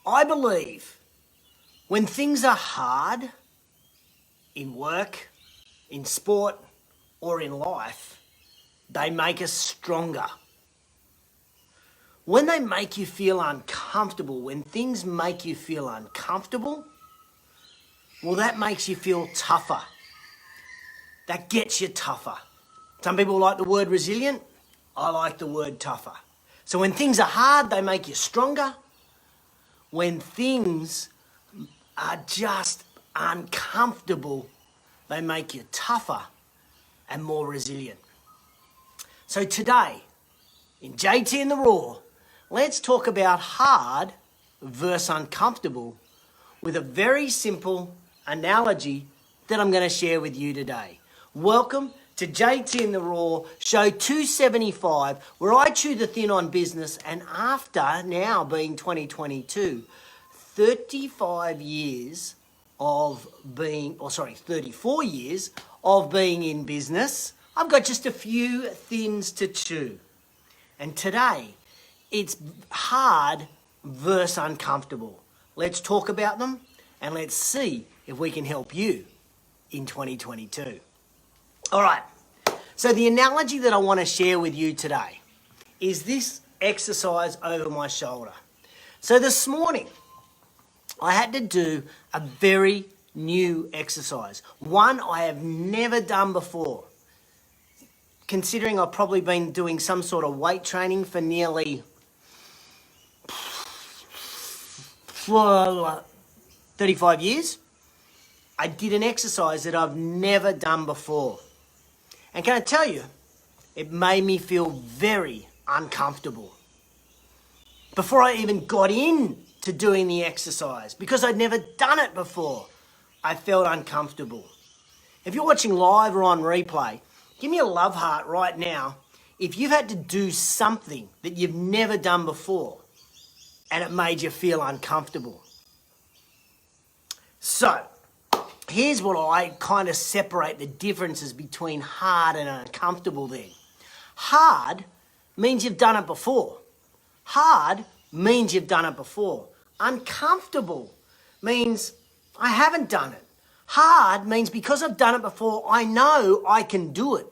I believe when things are hard in work, in sport, or in life, they make us stronger. When they make you feel uncomfortable, when things make you feel uncomfortable, well, that makes you feel tougher. That gets you tougher. Some people like the word resilient. I like the word tougher. So when things are hard, they make you stronger. When things are just uncomfortable, they make you tougher and more resilient. So today, in JTInTheRaw, let's talk about hard versus uncomfortable with a very simple analogy that I'm going to share with you today. Welcome to JTInTheRaw, show 275, where I chew the thin on business, and after now being 2022, 34 years of being in business, I've got just a few thins to chew. And today, it's hard versus uncomfortable. Let's talk about them and let's see if we can help you in 2022. All right, so the analogy that I want to share with you today is this exercise over my shoulder. So this morning, I had to do a very new exercise, one I have never done before. Considering I've probably been doing some sort of weight training for nearly 35 years, I did an exercise that I've never done before. And can I tell you, it made me feel very uncomfortable. Before I even got into doing the exercise, because I'd never done it before, I felt uncomfortable. If you're watching live or on replay, give me a love heart right now if you've had to do something that you've never done before and it made you feel uncomfortable. So, here's what I kind of separate the differences between hard and uncomfortable then. Hard means you've done it before. Hard means you've done it before. Uncomfortable means I haven't done it. Hard means because I've done it before, I know I can do it.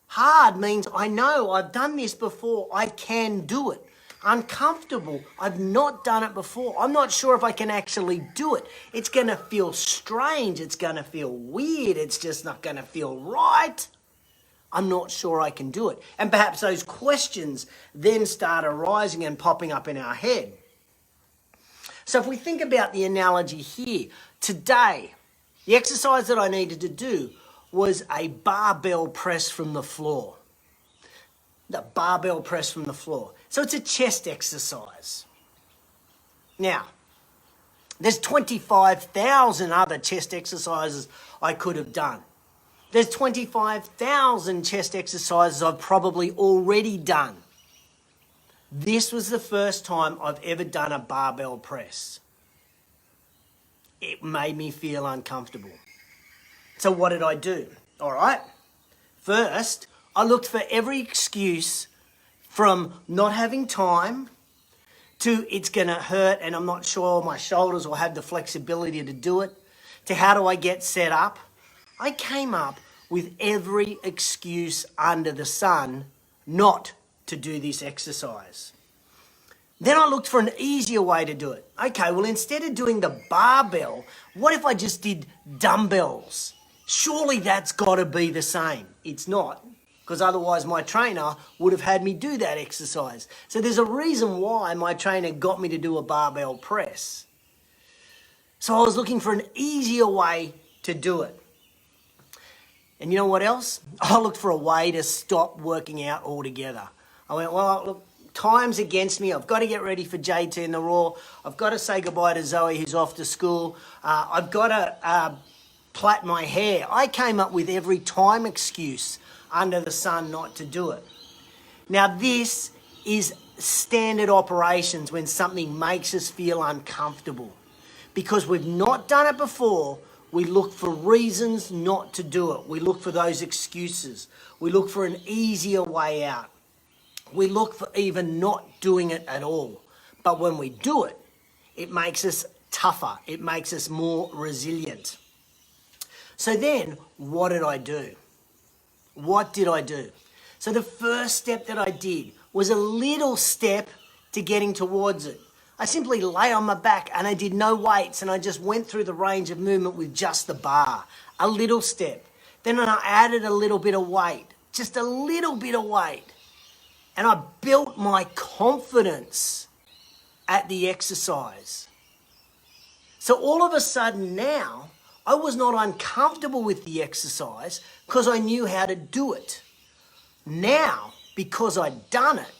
Hard means I know I've done this before, I can do it. Uncomfortable, I've not done it before. I'm not sure if I can actually do it. It's going to feel strange. It's going to feel weird. It's just not going to feel right. I'm not sure I can do it. And perhaps those questions then start arising and popping up in our head. So if we think about the analogy here, today, the exercise that I needed to do was a barbell press from the floor. The barbell press from the floor. So it's a chest exercise. Now, there's 25,000 other chest exercises I could have done. There's 25,000 chest exercises I've probably already done. This was the first time I've ever done a barbell press. It made me feel uncomfortable. So what did I do? All right. First, I looked for every excuse, from not having time to it's going to hurt and I'm not sure my shoulders will have the flexibility to do it, to how do I get set up. I came up with every excuse under the sun not to do this exercise. Then I looked for an easier way to do it. Okay, well, instead of doing the barbell, what if I just did dumbbells? Surely that's got to be the same. It's not, because otherwise my trainer would have had me do that exercise. So there's a reason why my trainer got me to do a barbell press. So I was looking for an easier way to do it. And you know what else? I looked for a way to stop working out altogether. I went, well, look, time's against me. I've got to get ready for JTInTheRaw. I've got to say goodbye to Zoe, who's off to school. I've got to plait my hair. I came up with every time excuse under the sun not to do it. Now, this is standard operations when something makes us feel uncomfortable. Because we've not done it before, we look for reasons not to do it. We look for those excuses. We look for an easier way out. We look for even not doing it at all. But when we do it, It makes us tougher. It makes us more resilient. So then, what did I do? What did I do? So the first step that I did was a little step to getting towards it. I simply lay on my back and I did no weights and I just went through the range of movement with just the bar. A little step. Then I added a little bit of weight, just a little bit of weight. And I built my confidence at the exercise. So all of a sudden now, I was not uncomfortable with the exercise because I knew how to do it. Now, because I'd done it,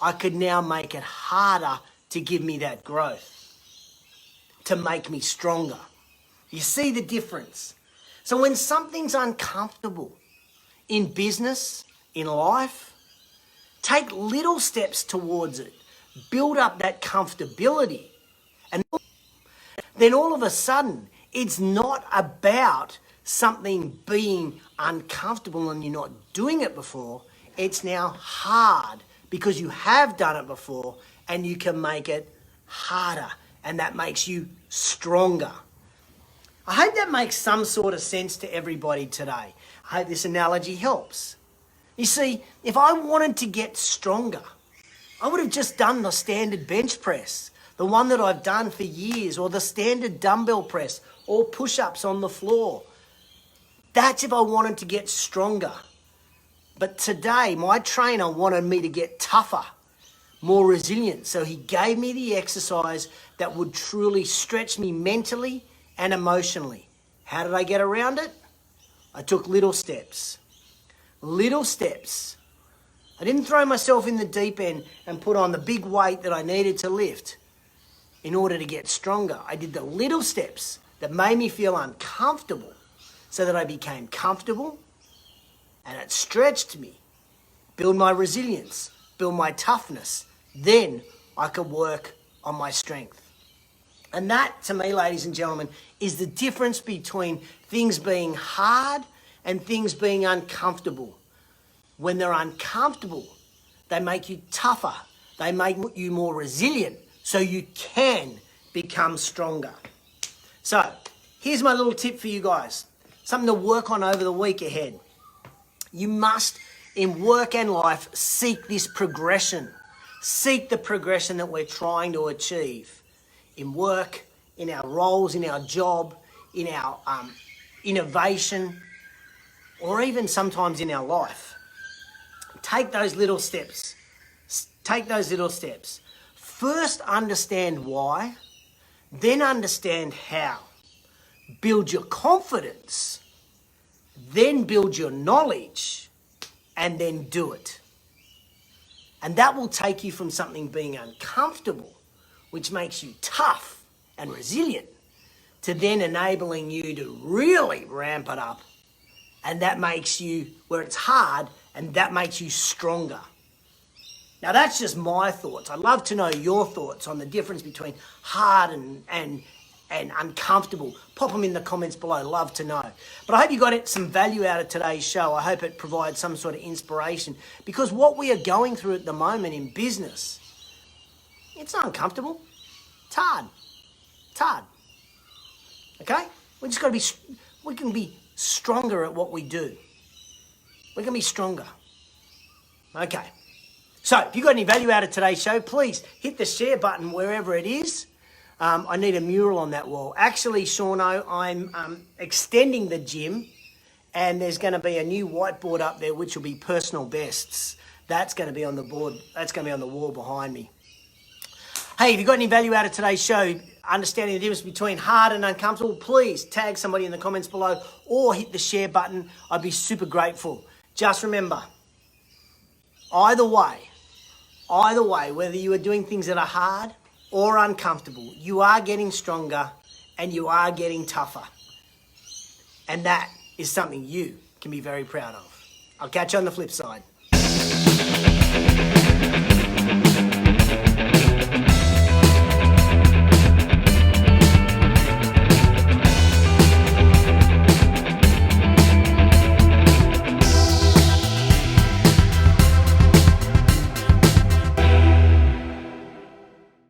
I could now make it harder to give me that growth, to make me stronger. You see the difference? So when something's uncomfortable in business, in life, take little steps towards it. Build up that comfortability. And then all of a sudden, it's not about something being uncomfortable and you're not doing it before. It's now hard because you have done it before and you can make it harder, and that makes you stronger. I hope that makes some sort of sense to everybody today. I hope this analogy helps. You see, if I wanted to get stronger, I would have just done the standard bench press, the one that I've done for years, or the standard dumbbell press, or push-ups on the floor. That's if I wanted to get stronger. But today, my trainer wanted me to get tougher, more resilient. So he gave me the exercise that would truly stretch me mentally and emotionally. How did I get around it? I took little steps. Little steps. I didn't throw myself in the deep end and put on the big weight that I needed to lift in order to get stronger. I did the little steps that made me feel uncomfortable so that I became comfortable, and it stretched me, build my resilience, build my toughness. Then I could work on my strength. And that, to me, ladies and gentlemen, is the difference between things being hard and things being uncomfortable. When they're uncomfortable, they make you tougher. They make you more resilient so you can become stronger. So here's my little tip for you guys. Something to work on over the week ahead. You must, in work and life, seek this progression. Seek the progression that we're trying to achieve. In work, in our roles, in our job, in our innovation, or even sometimes in our life. Take those little steps. Take those little steps. First, understand why, then understand how. Build your confidence, then build your knowledge, and then do it. And that will take you from something being uncomfortable, which makes you tough and resilient, to then enabling you to really ramp it up. And that makes you, where it's hard, and that makes you stronger. Now that's just my thoughts. I'd love to know your thoughts on the difference between hard and uncomfortable. Pop them in the comments below, love to know. But I hope you got some value out of today's show. I hope it provides some sort of inspiration, because what we are going through at the moment in business, it's not uncomfortable, it's hard, okay? We can be stronger at what we do. We can be stronger, okay? So if you got any value out of today's show, please hit the share button wherever it is. I need a mural on that wall. Actually, Shauno, I'm extending the gym, and there's going to be a new whiteboard up there, which will be personal bests. That's going to be on the board. That's going to be on the wall behind me. Hey, if you got any value out of today's show, understanding the difference between hard and uncomfortable, please tag somebody in the comments below or hit the share button. I'd be super grateful. Just remember, either way, whether you are doing things that are hard or uncomfortable, you are getting stronger and you are getting tougher. And that is something you can be very proud of. I'll catch you on the flip side.